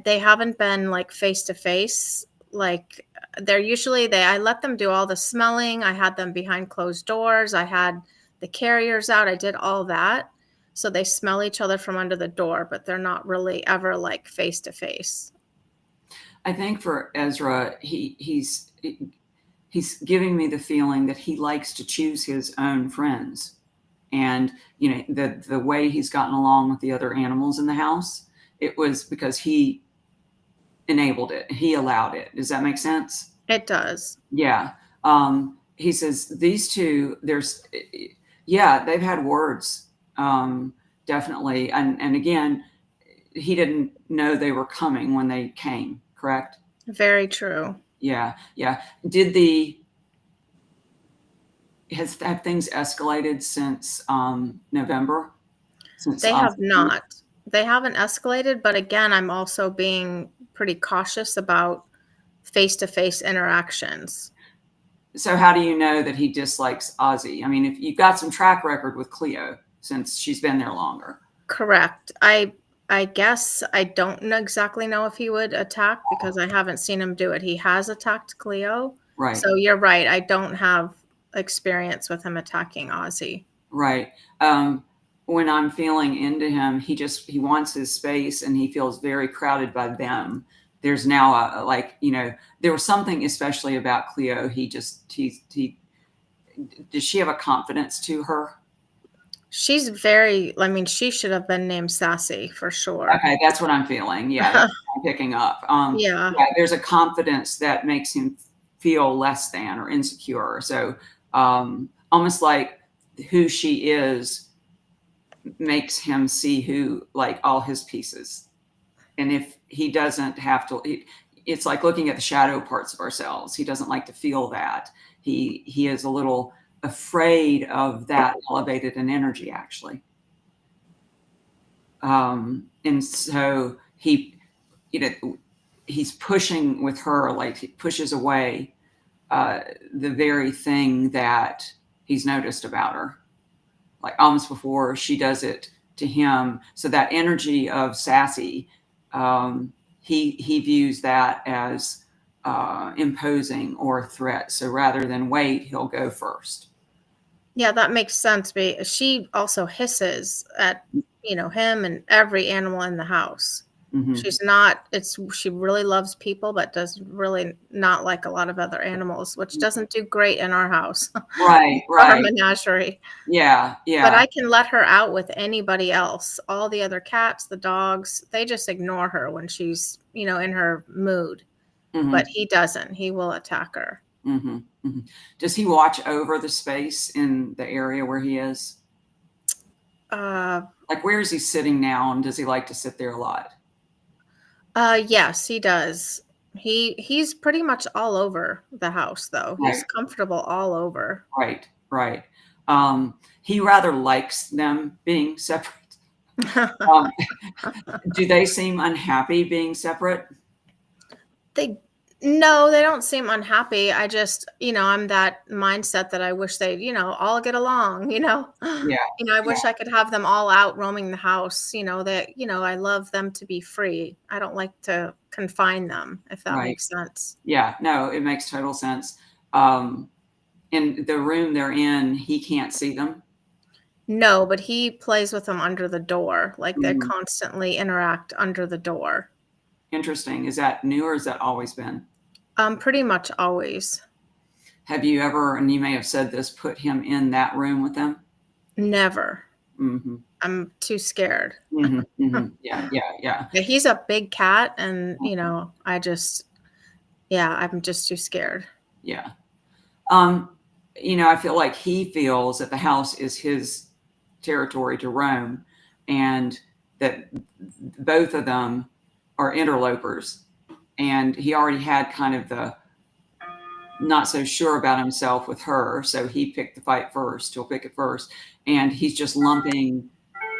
they haven't been like face to face. Like they're usually I let them do all the smelling. I had them behind closed doors. I had the carriers out. I did all that. So they smell each other from under the door, but they're not really ever like face to face. I think for Ezra, he's giving me the feeling that he likes to choose his own friends. And, the way he's gotten along with the other animals in the house, it was because he enabled it. He allowed it. Does that make sense? It does. Yeah. He says these 2, they've had words. Definitely. And again, he didn't know they were coming when they came, correct? Very true. Yeah. Have things escalated since November? They have not. They haven't escalated, but again, I'm also being pretty cautious about face-to-face interactions. So how do you know that he dislikes Ozzy? I mean, if you've got some track record with Cleo since she's been there longer. Correct. I guess I don't exactly know if he would attack because I haven't seen him do it. He has attacked Cleo. Right. So you're right. I don't have experience with him attacking Ozzy. Right. When I'm feeling into him, he wants his space and he feels very crowded by them. There's now there was something especially about Cleo. Does she have a confidence to her? She's she should have been named Sassy for sure. Okay, that's what I'm feeling. Yeah, that's what I'm picking up. Yeah, there's a confidence that makes him feel less than or insecure. So almost like who she is makes him see all his pieces. And if he doesn't have to, it's like looking at the shadow parts of ourselves. He doesn't like to feel that. He is a little afraid of that elevated an energy, actually. And so he, he's pushing with her, like he pushes away the very thing that he's noticed about her, like almost before she does it to him. So that energy of Sassy, he views that as imposing or a threat. So rather than wait, he'll go first. Yeah, that makes sense. But she also hisses at, him and every animal in the house. Mm-hmm. She really loves people, but does really not like a lot of other animals, which doesn't do great in our house. Right. Our menagerie. Yeah. But I can let her out with anybody else. All the other cats, the dogs, they just ignore her when she's, in her mood. Mm-hmm. But he doesn't. He will attack her. Mm-hmm. Mm-hmm. Does he watch over the space in the area where he is? Like, where is he sitting now, and does he like to sit there a lot? Yes, he does. He's pretty much all over the house, though. He's comfortable all over. Right. He rather likes them being separate. Do they seem unhappy being separate? No, they don't seem unhappy. I just, I'm that mindset that I wish they'd, all get along, Yeah. I wish I could have them all out roaming the house, that, I love them to be free. I don't like to confine them, if that makes sense. Yeah, no, it makes total sense. In the room they're in, he can't see them. No, but he plays with them under the door. Like they constantly interact under the door. Interesting. Is that new or has that always been? Pretty much always. Have you ever, and you may have said this, put him in that room with them? Never. Mm-hmm. I'm too scared. Mm-hmm. Mm-hmm. Yeah. He's a big cat, and I'm just too scared. Yeah. I feel like he feels that the house is his territory to roam, and that both of them are interlopers. And he already had kind of the not so sure about himself with her. So he picked the fight first. He'll pick it first. And he's just lumping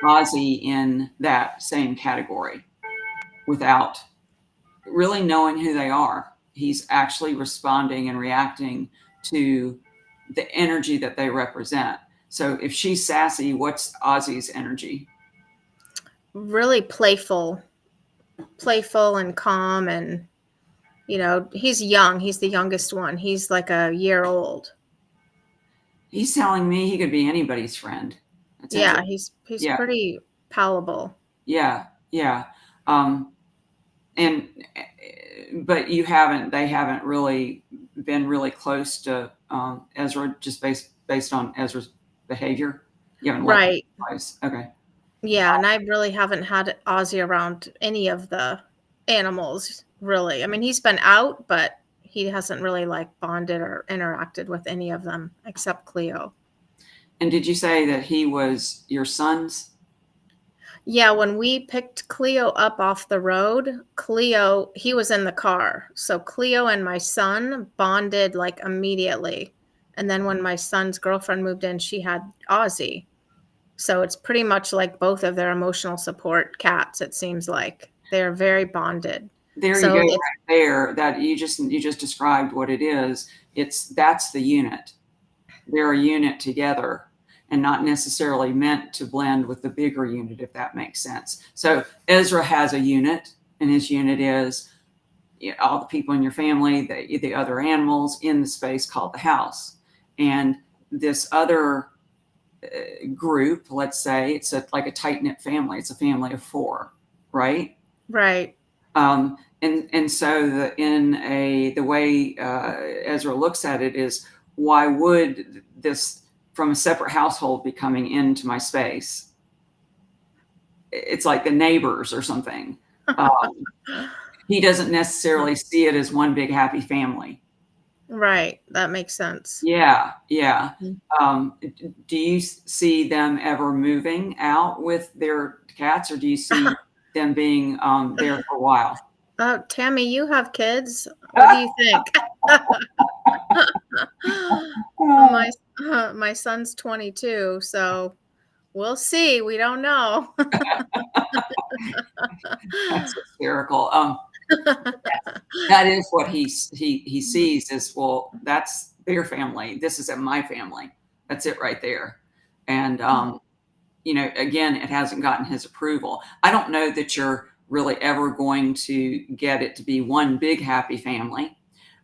Ozzy in that same category without really knowing who they are. He's actually responding and reacting to the energy that they represent. So if she's sassy, what's Ozzy's energy? Really playful and calm, and he's young. He's the youngest one. He's like a year old. He's telling me he could be anybody's friend. He's pretty palatable. Yeah. But they haven't really been really close to Ezra, just based on Ezra's behavior. You haven't right. Okay. Yeah, and I really haven't had Ozzy around any of the animals, really. I mean, he's been out, but he hasn't really bonded or interacted with any of them except Cleo. And did you say that he was your son's? Yeah, when we picked Cleo up off the road, he was in the car. So Cleo and my son bonded immediately. And then when my son's girlfriend moved in, she had Ozzy. So it's pretty much like both of their emotional support cats, it seems like. They're very bonded. There you go, right there. That you just described what it is. That's the unit. They're a unit together and not necessarily meant to blend with the bigger unit, if that makes sense. So Ezra has a unit, and his unit is all the people in your family, the other animals in the space called the house. And this other group, let's say, it's like a tight-knit family. It's a family of 4, right? Right. And so the way Ezra looks at it is, why would this from a separate household be coming into my space? It's like the neighbors or something. He doesn't necessarily see it as one big happy family. Right. That makes sense. Yeah. Do you see them ever moving out with their cats, or do you see them being there for a while? Tammy, you have kids. What do you think? my my son's 22, so we'll see. We don't know. That's hysterical. That is what he sees is, well, that's their family. This isn't my family. That's it right there. And again, it hasn't gotten his approval. I don't know that you're really ever going to get it to be one big happy family.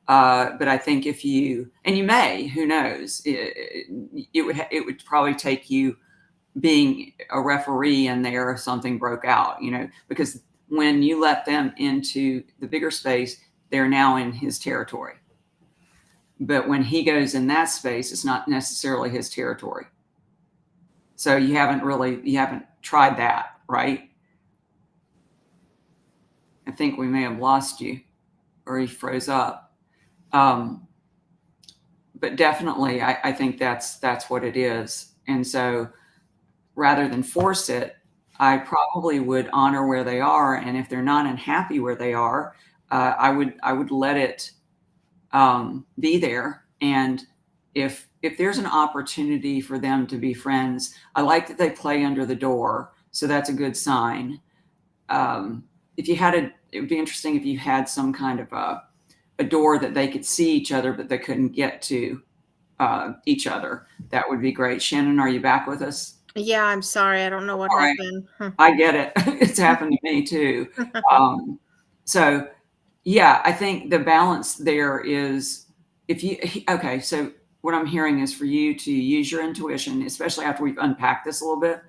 But I think if you, and you may, who knows, it would probably take you being a referee in there if something broke out, because when you let them into the bigger space, they're now in his territory. But when he goes in that space, it's not necessarily his territory. So you haven't tried that, right? I think we may have lost you, or he froze up. But definitely, I think that's what it is. And so rather than force it, I probably would honor where they are. And if they're not unhappy where they are, I would let it be there. And if there's an opportunity for them to be friends, I like that they play under the door. So that's a good sign. It would be interesting if you had some kind of a door that they could see each other, but they couldn't get to each other. That would be great. Shannon, are you back with us? Yeah, I'm sorry. I don't know what happened. I get it. It's happened to me too. So yeah, I think the balance there is so what I'm hearing is for you to use your intuition, especially after we've unpacked this a little bit.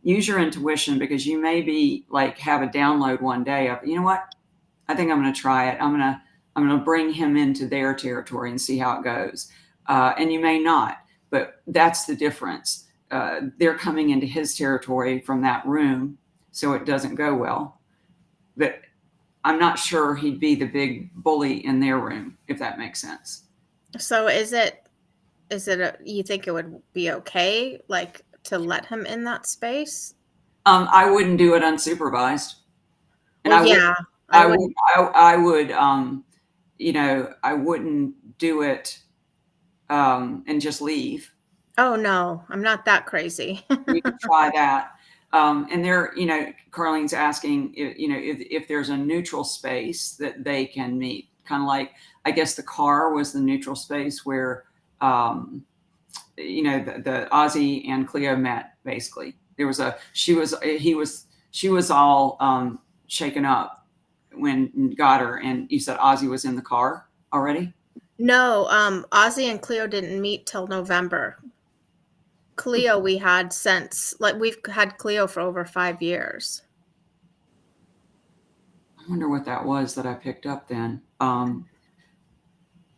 Use your intuition, because you may be like have a download one day of, you know what? I think I'm going to try it. I'm going to bring him into their territory and see how it goes. And you may not, but that's the difference. They're coming into his territory from that room, so it doesn't go well. But I'm not sure he'd be the big bully in their room, if that makes sense. So you think it would be okay, like, to let him in that space? I wouldn't do it unsupervised. And well, I wouldn't do it and just leave. Oh no, I'm not that crazy. We could try that. And there, Carlene's asking, if there's a neutral space that they can meet, kind of like, I guess the car was the neutral space where, the Ozzy and Cleo met. Basically, she was all shaken up when got her, and you said Ozzy was in the car already. No, Ozzy and Cleo didn't meet till November. Cleo we've had Cleo for over 5 years. I wonder what that was that I picked up then.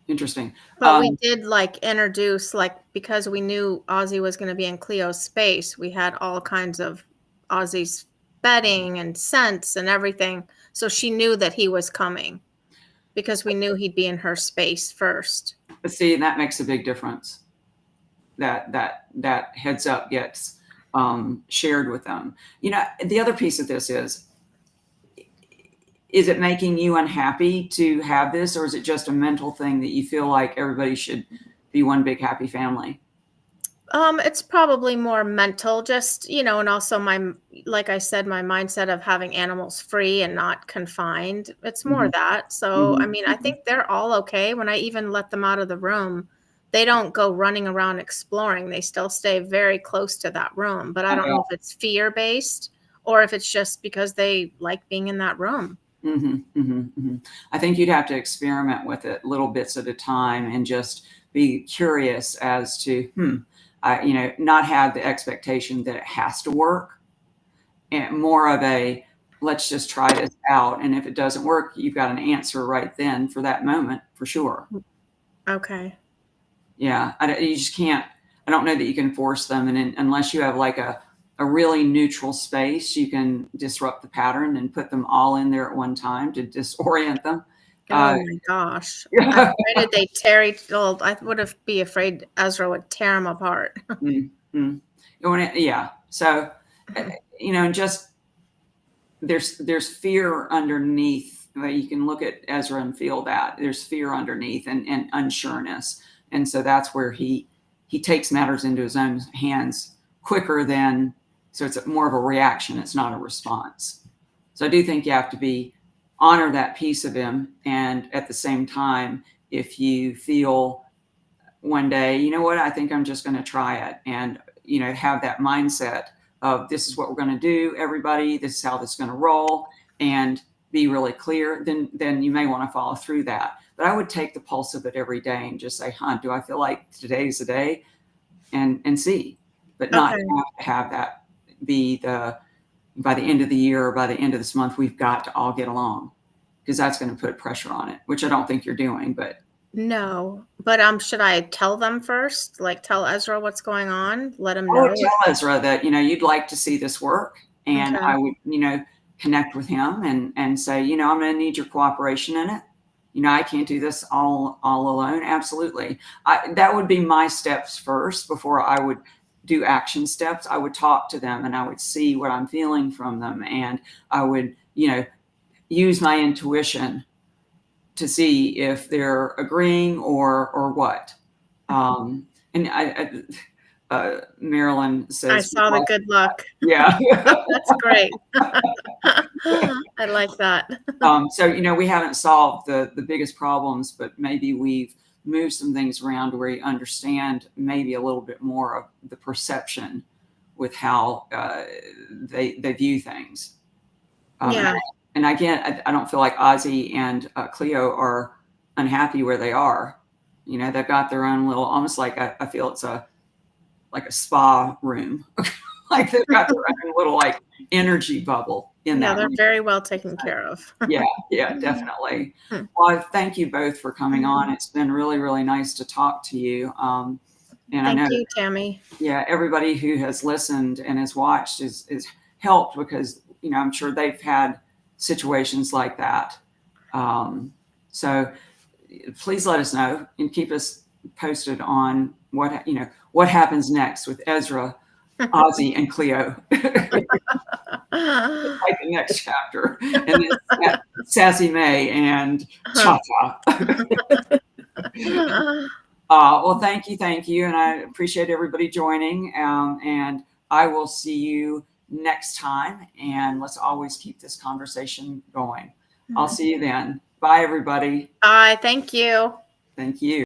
Interesting. But we did introduce, because we knew Ozzy was going to be in Cleo's space, we had all kinds of Ozzy's bedding and scents and everything. So she knew that he was coming because we knew he'd be in her space first. But see, that makes a big difference. That heads up gets shared with them. The other piece of this is it making you unhappy to have this, or is it just a mental thing that you feel like everybody should be one big happy family? It's probably more mental, just, and also like I said, my mindset of having animals free and not confined. It's more that. So, I mean, I think they're all okay. When I even let them out of the room, they don't go running around exploring. They still stay very close to that room. But I don't know if it's fear-based or if it's just because they like being in that room. I think you'd have to experiment with it little bits at a time and just be curious as to, not have the expectation that it has to work, and more of a, let's just try this out. And if it doesn't work, you've got an answer right then for that moment, for sure. Okay. Yeah. You just can't, I don't know that you can force them. And unless you have a really neutral space, you can disrupt the pattern and put them all in there at one time to disorient them. Oh my gosh. I'm afraid they tear I would be afraid Ezra would tear them apart. Yeah. So, just there's fear underneath But you can look at Ezra and feel that there's fear underneath and unsureness. And so that's where he takes matters into his own hands quicker than, so it's more of a reaction. It's not a response. So I do think you have to honor that piece of him. And at the same time, if you feel one day, you know what, I think I'm just going to try it. And, have that mindset of this is what we're going to do, everybody, this is how this is going to roll, and be really clear, then you may want to follow through that. But I would take the pulse of it every day and just say, do I feel like today's the day? And see, but not have that be by the end of the year or by the end of this month, we've got to all get along, because that's going to put pressure on it, which I don't think you're doing, but. No, but should I tell them first? Like tell Ezra what's going on? Let him know. I would tell Ezra that, you'd like to see this work, and I would, connect with him and say, I'm going to need your cooperation in it. I can't do this all alone. Absolutely. That would be my steps first before I would do action steps. I would talk to them and I would see what I'm feeling from them. And I would, use my intuition to see if they're agreeing or what. And Marilyn says, I saw the good luck. Yeah. That's great. I like that. So, we haven't solved the biggest problems, but maybe we've moved some things around where you understand maybe a little bit more of the perception with how they view things. Yeah. And again, I don't feel like Ozzy and Cleo are unhappy where they are. They've got their own little, almost like I feel it's like a spa room. Like they've got their own little like energy bubble in that. Yeah, they're room. very well taken care of. Yeah, definitely. Well, thank you both for coming on. It's been really, really nice to talk to you. And Thank I know, you, Tami. Yeah, everybody who has listened and has watched is helped, because I'm sure they've had situations like that. So please let us know and keep us posted on what happens next with Ezra, Ozzy, and Cleo. Like the next chapter, and then Sassy May and Cha-Cha. Well, thank you, and I appreciate everybody joining. And I will see you next time, and let's always keep this conversation going. I'll see you then. Bye, everybody. Bye. Thank you. Thank you.